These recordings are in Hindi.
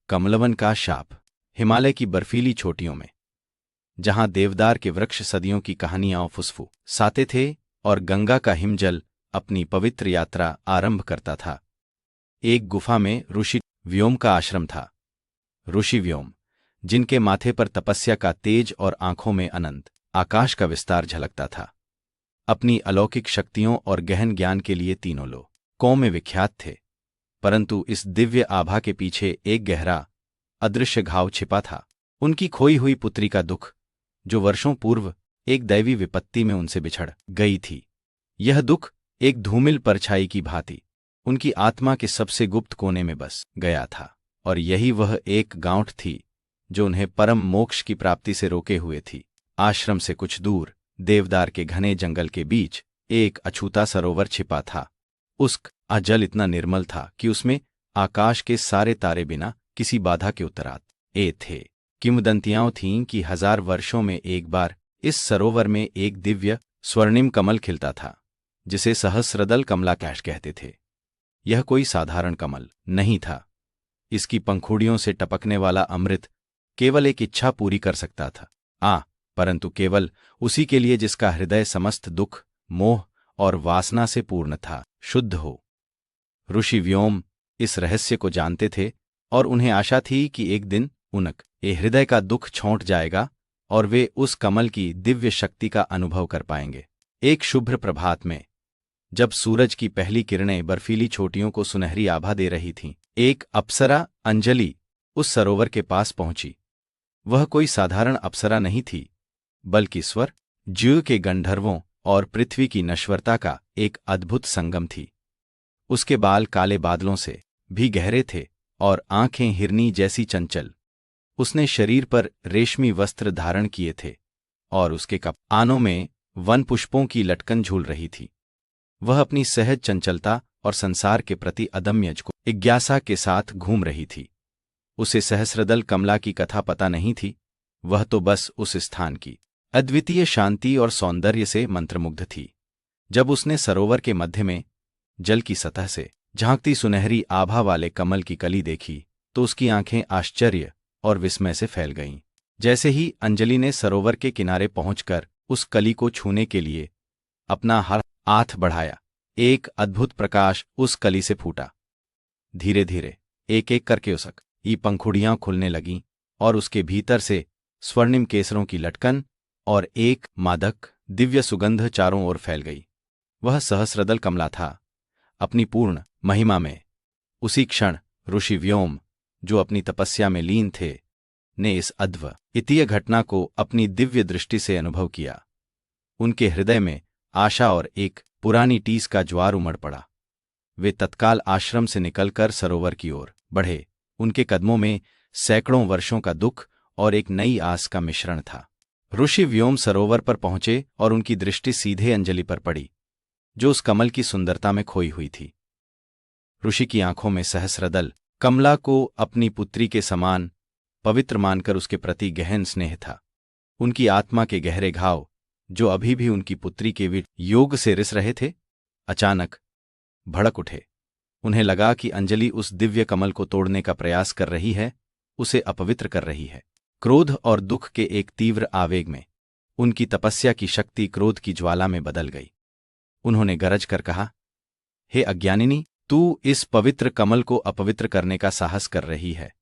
कमलवन का शाप। हिमालय की बर्फीली चोटियों में, जहां देवदार के वृक्ष सदियों की कहानियां फुसफुसाते थे और गंगा का हिमजल अपनी पवित्र यात्रा आरंभ करता था, एक गुफा में ऋषि व्योम का आश्रम था। ऋषि व्योम, जिनके माथे पर तपस्या का तेज और आंखों में अनंत आकाश का विस्तार झलकता था, अपनी अलौकिक शक्तियों और गहन ज्ञान के लिए तीनों लोकों में विख्यात थे। परंतु इस दिव्य आभा के पीछे एक गहरा अदृश्य घाव छिपा था। उनकी खोई हुई पुत्री का दुख, जो वर्षों पूर्व एक दैवी विपत्ति में उनसे बिछड़ गई थी। यह दुख एक धूमिल परछाई की भांति उनकी आत्मा के सबसे गुप्त कोने में बस गया था, और यही वह एक गांठ थी जो उन्हें परम मोक्ष की प्राप्ति से रोके हुए थी। आश्रम से कुछ दूर देवदार के घने जंगल के बीच एक अछूता सरोवर छिपा था। उसका जल इतना निर्मल था कि उसमें आकाश के सारे तारे बिना किसी बाधा के उतराते थे। किंवदंतियां थीं कि 1000 वर्षों में एक बार इस सरोवर में एक दिव्य स्वर्णिम कमल खिलता था, जिसे सहस्रदल कमलाकैश कहते थे। यह कोई साधारण कमल नहीं था। इसकी पंखुड़ियों से टपकने वाला अमृत केवल एक इच्छा पूरी कर सकता था, परंतु केवल उसी के लिए जिसका हृदय समस्त दुख, मोह और वासना से पूर्ण था, शुद्ध हो। ऋषि व्योम इस रहस्य को जानते थे और उन्हें आशा थी कि एक दिन उनके हृदय का दुख छौंट जाएगा और वे उस कमल की दिव्य शक्ति का अनुभव कर पाएंगे। एक शुभ्र प्रभात में, जब सूरज की पहली किरणें बर्फीली चोटियों को सुनहरी आभा दे रही थीं, एक अप्सरा अंजलि उस सरोवर के पास पहुंची। वह कोई साधारण अप्सरा नहीं थी, बल्कि स्वर ज्यू के गंधर्वों और पृथ्वी की नश्वरता का एक अद्भुत संगम थी। उसके बाल काले बादलों से भी गहरे थे और आंखें हिरनी जैसी चंचल। उसने शरीर पर रेशमी वस्त्र धारण किए थे और उसके कानों में वन पुष्पों की लटकन झूल रही थी। वह अपनी सहज चंचलता और संसार के प्रति अदम्य जिज्ञासा के साथ घूम रही थी। उसे सहस्रदल कमला की कथा पता नहीं थी, वह तो बस उस स्थान की अद्वितीय शांति और सौंदर्य से मंत्रमुग्ध थी। जब उसने सरोवर के मध्य में जल की सतह से झांकती सुनहरी आभा वाले कमल की कली देखी, तो उसकी आंखें आश्चर्य और विस्मय से फैल गईं। जैसे ही अंजलि ने सरोवर के किनारे पहुंचकर उस कली को छूने के लिए अपना हाथ बढ़ाया, एक अद्भुत प्रकाश उस कली से फूटा। धीरे धीरे एक एक करके उसकी पंखुड़ियां खुलने लगीं और उसके भीतर से स्वर्णिम केसरों की लटकन और एक मादक दिव्य सुगंध चारों ओर फैल गई। वह सहस्रदल कमला था, अपनी पूर्ण महिमा में। उसी क्षण ऋषि व्योम, जो अपनी तपस्या में लीन थे, ने इस अद्वितीय घटना को अपनी दिव्य दृष्टि से अनुभव किया। उनके हृदय में आशा और एक पुरानी टीस का ज्वार उमड़ पड़ा। वे तत्काल आश्रम से निकलकर सरोवर की ओर बढ़े। उनके कदमों में सैकड़ों वर्षों का दुख और एक नई आस का मिश्रण था। ऋषि व्योम सरोवर पर पहुंचे और उनकी दृष्टि सीधे अंजलि पर पड़ी, जो उस कमल की सुंदरता में खोई हुई थी। ऋषि की आंखों में सहस्रदल कमला को अपनी पुत्री के समान पवित्र मानकर उसके प्रति गहन स्नेह था। उनकी आत्मा के गहरे घाव, जो अभी भी उनकी पुत्री के वियोग से रिस रहे थे, अचानक भड़क उठे। उन्हें लगा कि अंजलि उस दिव्य कमल को तोड़ने का प्रयास कर रही है, उसे अपवित्र कर रही है। क्रोध और दुख के एक तीव्र आवेग में उनकी तपस्या की शक्ति क्रोध की ज्वाला में बदल गई। उन्होंने गरज कर कहा, हे अज्ञानिनी, तू इस पवित्र कमल को अपवित्र करने का साहस कर रही है।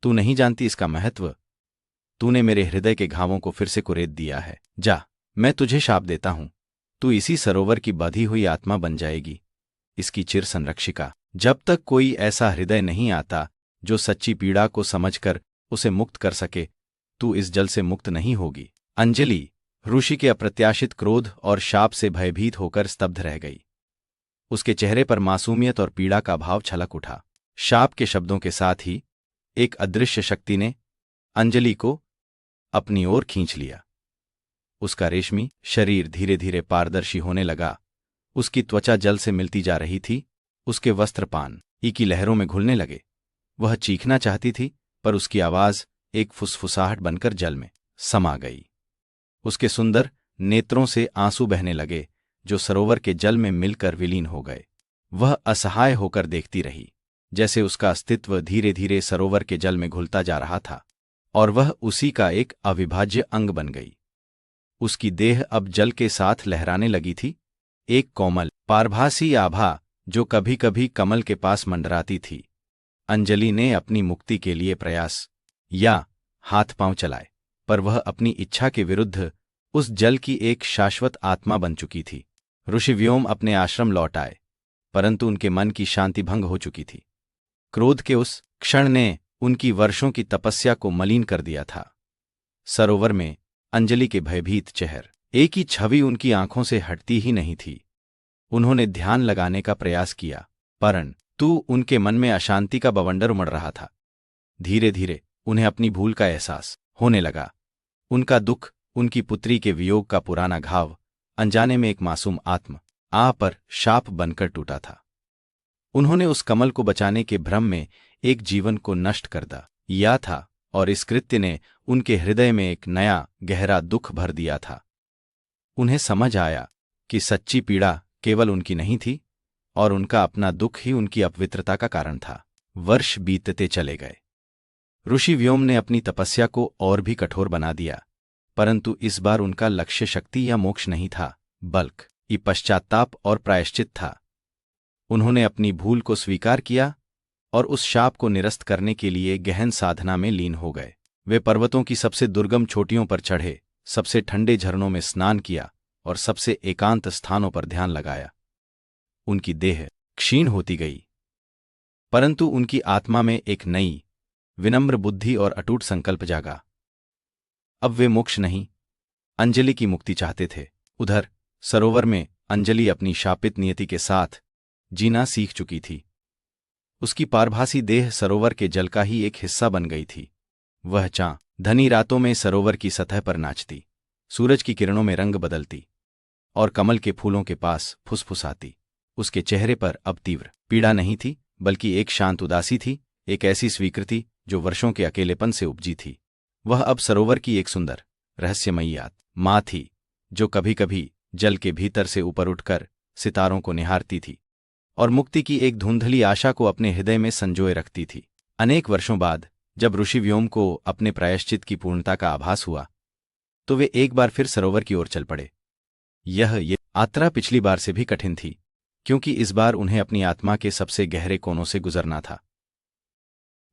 तू नहीं जानती इसका महत्व। तूने मेरे हृदय के घावों को फिर से कुरेद दिया है। जा, मैं तुझे शाप देता हूं। तू इसी सरोवर की बंधी हुई आत्मा बन जाएगी, इसकी चिर संरक्षिका। जब तक कोई ऐसा हृदय नहीं आता जो सच्ची पीड़ा को समझकर उसे मुक्त कर सके, तू इस जल से मुक्त नहीं होगी। अंजलि ऋषि के अप्रत्याशित क्रोध और शाप से भयभीत होकर स्तब्ध रह गई। उसके चेहरे पर मासूमियत और पीड़ा का भाव छलक उठा। शाप के शब्दों के साथ ही एक अदृश्य शक्ति ने अंजलि को अपनी ओर खींच लिया। उसका रेशमी शरीर धीरे धीरे पारदर्शी होने लगा। उसकी त्वचा जल से मिलती जा रही थी। उसके वस्त्र पानी की लहरों में घुलने लगे। वह चीखना चाहती थी, पर उसकी आवाज एक फुसफुसाहट बनकर जल में समा गई। उसके सुंदर नेत्रों से आंसू बहने लगे, जो सरोवर के जल में मिलकर विलीन हो गए। वह असहाय होकर देखती रही, जैसे उसका अस्तित्व धीरे धीरे सरोवर के जल में घुलता जा रहा था और वह उसी का एक अविभाज्य अंग बन गई। उसकी देह अब जल के साथ लहराने लगी थी, एक कोमल पारभासी आभा जो कभी कभी कमल के पास मंडराती थी। अंजलि ने अपनी मुक्ति के लिए प्रयास या हाथ पांव चलाए, पर वह अपनी इच्छा के विरुद्ध उस जल की एक शाश्वत आत्मा बन चुकी थी। ऋषि व्योम अपने आश्रम लौट आए, परंतु उनके मन की शांति भंग हो चुकी थी। क्रोध के उस क्षण ने उनकी वर्षों की तपस्या को मलिन कर दिया था। सरोवर में अंजलि के भयभीत चेहरे, एक ही छवि उनकी आंखों से हटती ही नहीं थी। उन्होंने ध्यान लगाने का प्रयास किया, परंतु उनके मन में अशांति का बवंडर उमड़ रहा था। धीरे धीरे उन्हें अपनी भूल का एहसास होने लगा। उनका दुख, उनकी पुत्री के वियोग का पुराना घाव, अनजाने में एक मासूम आत्मा पर शाप बनकर टूटा था। उन्होंने उस कमल को बचाने के भ्रम में एक जीवन को नष्ट कर दिया था और इस कृत्य ने उनके हृदय में एक नया गहरा दुख भर दिया था। उन्हें समझ आया कि सच्ची पीड़ा केवल उनकी नहीं थी और उनका अपना दुख ही उनकी अपवित्रता का कारण था। वर्ष बीतते चले गए। ऋषि व्योम ने अपनी तपस्या को और भी कठोर बना दिया, परंतु इस बार उनका लक्ष्य शक्ति या मोक्ष नहीं था, बल्कि पश्चाताप और प्रायश्चित था। उन्होंने अपनी भूल को स्वीकार किया और उस शाप को निरस्त करने के लिए गहन साधना में लीन हो गए। वे पर्वतों की सबसे दुर्गम चोटियों पर चढ़े, सबसे ठंडे झरनों में स्नान किया और सबसे एकांत स्थानों पर ध्यान लगाया। उनकी देह क्षीण होती गई, परंतु उनकी आत्मा में एक नई विनम्र बुद्धि और अटूट संकल्प जागा। अब वे मोक्ष नहीं, अंजलि की मुक्ति चाहते थे। उधर सरोवर में अंजलि अपनी शापित नियति के साथ जीना सीख चुकी थी। उसकी पारभासी देह सरोवर के जल का ही एक हिस्सा बन गई थी। वह धनी रातों में सरोवर की सतह पर नाचती, सूरज की किरणों में रंग बदलती और कमल के फूलों के पास फुसफुसाती। उसके चेहरे पर अब तीव्र पीड़ा नहीं थी, बल्कि एक शांत उदासी थी, एक ऐसी स्वीकृति जो वर्षों के अकेलेपन से उपजी थी। वह अब सरोवर की एक सुंदर रहस्यमयी माँ थी, जो कभी कभी जल के भीतर से ऊपर उठकर सितारों को निहारती थी और मुक्ति की एक धुंधली आशा को अपने हृदय में संजोए रखती थी। अनेक वर्षों बाद जब ऋषि व्योम को अपने प्रायश्चित की पूर्णता का आभास हुआ, तो वे एक बार फिर सरोवर की ओर चल पड़े। यह यात्रा पिछली बार से भी कठिन थी, क्योंकि इस बार उन्हें अपनी आत्मा के सबसे गहरे कोनों से गुजरना था।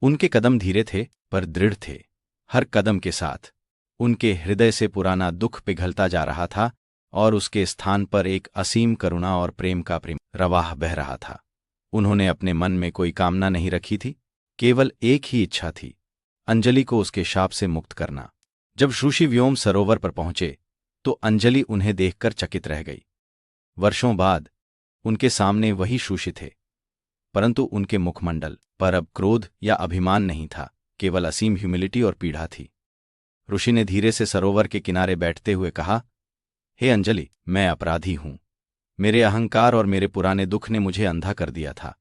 उनके कदम धीरे थे पर दृढ़ थे। हर कदम के साथ उनके हृदय से पुराना दुख पिघलता जा रहा था और उसके स्थान पर एक असीम करुणा और प्रेम का प्रवाह बह रहा था। उन्होंने अपने मन में कोई कामना नहीं रखी थी, केवल एक ही इच्छा थी, अंजलि को उसके शाप से मुक्त करना। जब ऋषि व्योम सरोवर पर पहुंचे तो अंजलि उन्हें देखकर चकित रह गई। वर्षों बाद उनके सामने वही ऋषि थे, परंतु उनके मुखमंडल पर अब क्रोध या अभिमान नहीं था, केवल असीम ह्यूमिलिटी और पीड़ा थी। ऋषि ने धीरे से सरोवर के किनारे बैठते हुए कहा, हे अंजलि, मैं अपराधी हूं। मेरे अहंकार और मेरे पुराने दुख ने मुझे अंधा कर दिया था।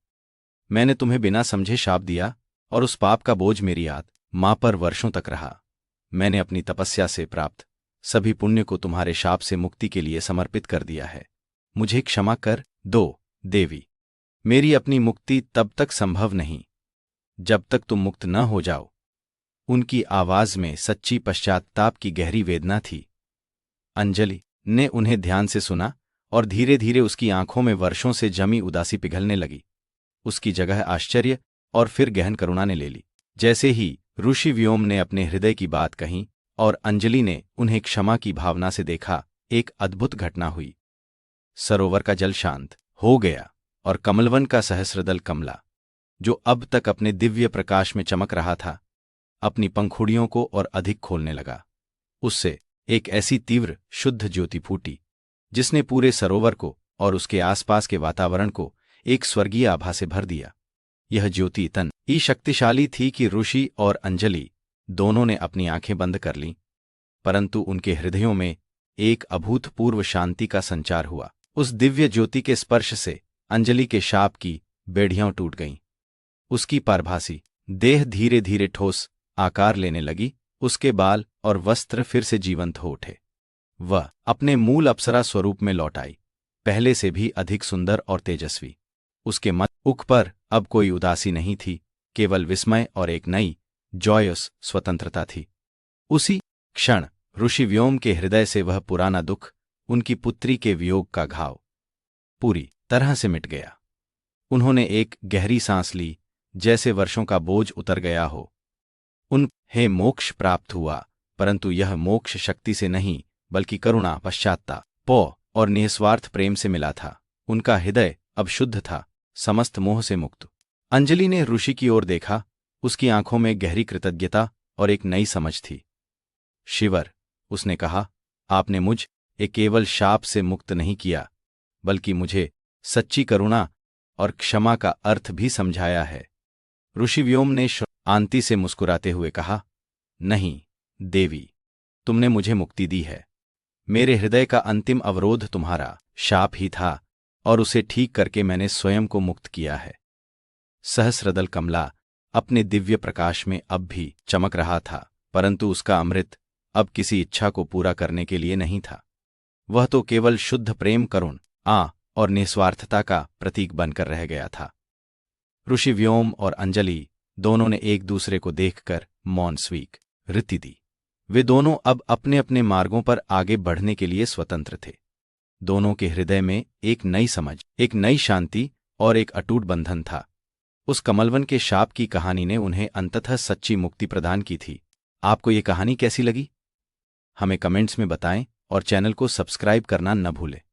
मैंने तुम्हें बिना समझे शाप दिया और उस पाप का बोझ मेरी आत्मा पर वर्षों तक रहा। मैंने अपनी तपस्या से प्राप्त सभी पुण्य को तुम्हारे शाप से मुक्ति के लिए समर्पित कर दिया है। मुझे क्षमा कर दो देवी। मेरी अपनी मुक्ति तब तक संभव नहीं जब तक तुम मुक्त न हो जाओ। उनकी आवाज में सच्ची पश्चाताप की गहरी वेदना थी। अंजलि ने उन्हें ध्यान से सुना और धीरे धीरे उसकी आंखों में वर्षों से जमी उदासी पिघलने लगी। उसकी जगह आश्चर्य और फिर गहन करुणा ने ले ली। जैसे ही ऋषि व्योम ने अपने हृदय की बात कही और अंजलि ने उन्हें क्षमा की भावना से देखा, एक अद्भुत घटना हुई। सरोवर का जल शांत हो गया और कमलवन का सहस्रदल कमला, जो अब तक अपने दिव्य प्रकाश में चमक रहा था, अपनी पंखुड़ियों को और अधिक खोलने लगा। उससे एक ऐसी तीव्र शुद्ध ज्योति फूटी जिसने पूरे सरोवर को और उसके आसपास के वातावरण को एक स्वर्गीय आभा से भर दिया। यह ज्योति इतनी शक्तिशाली थी कि ऋषि और अंजलि दोनों ने अपनी आंखें बंद कर लीं, परंतु उनके हृदयों में एक अभूतपूर्व शांति का संचार हुआ। उस दिव्य ज्योति के स्पर्श से अंजलि के शाप की बेड़ियां टूट गईं। उसकी पारभासी देह धीरे धीरे ठोस आकार लेने लगी। उसके बाल और वस्त्र फिर से जीवंत हो उठे। वह अपने मूल अप्सरा स्वरूप में लौट आई, पहले से भी अधिक सुंदर और तेजस्वी। उसके मुख पर अब कोई उदासी नहीं थी, केवल विस्मय और एक नई जॉयस स्वतंत्रता थी। उसी क्षण ऋषि व्योम के हृदय से वह पुराना दुख, उनकी पुत्री के वियोग का घाव, पूरी तरह से मिट गया। उन्होंने एक गहरी सांस ली, जैसे वर्षों का बोझ उतर गया हो। उन्हें मोक्ष प्राप्त हुआ, परंतु यह मोक्ष शक्ति से नहीं, बल्कि करुणा, पश्चात्ताप और निस्वार्थ प्रेम से मिला था। उनका हृदय अब शुद्ध था, समस्त मोह से मुक्त। अंजलि ने ऋषि की ओर देखा, उसकी आंखों में गहरी कृतज्ञता और एक नई समझ थी। शिवर, उसने कहा, आपने मुझ एक केवल शाप से मुक्त नहीं किया, बल्कि मुझे सच्ची करुणा और क्षमा का अर्थ भी समझाया है। ऋषि व्योम ने शांति से मुस्कुराते हुए कहा, नहीं देवी, तुमने मुझे मुक्ति दी है। मेरे हृदय का अंतिम अवरोध तुम्हारा शाप ही था, और उसे ठीक करके मैंने स्वयं को मुक्त किया है। सहस्रदल कमला अपने दिव्य प्रकाश में अब भी चमक रहा था, परंतु उसका अमृत अब किसी इच्छा को पूरा करने के लिए नहीं था। वह तो केवल शुद्ध प्रेम, करुणा और निस्वार्थता का प्रतीक बनकर रह गया था। ऋषि व्योम और अंजलि दोनों ने एक दूसरे को देखकर मौन स्वीकृति दी। वे दोनों अब अपने अपने मार्गों पर आगे बढ़ने के लिए स्वतंत्र थे। दोनों के हृदय में एक नई समझ, एक नई शांति और एक अटूट बंधन था। उस कमलवन के शाप की कहानी ने उन्हें अंततः सच्ची मुक्ति प्रदान की थी। आपको ये कहानी कैसी लगी? हमें कमेंट्स में बताएं और चैनल को सब्सक्राइब करना न भूलें।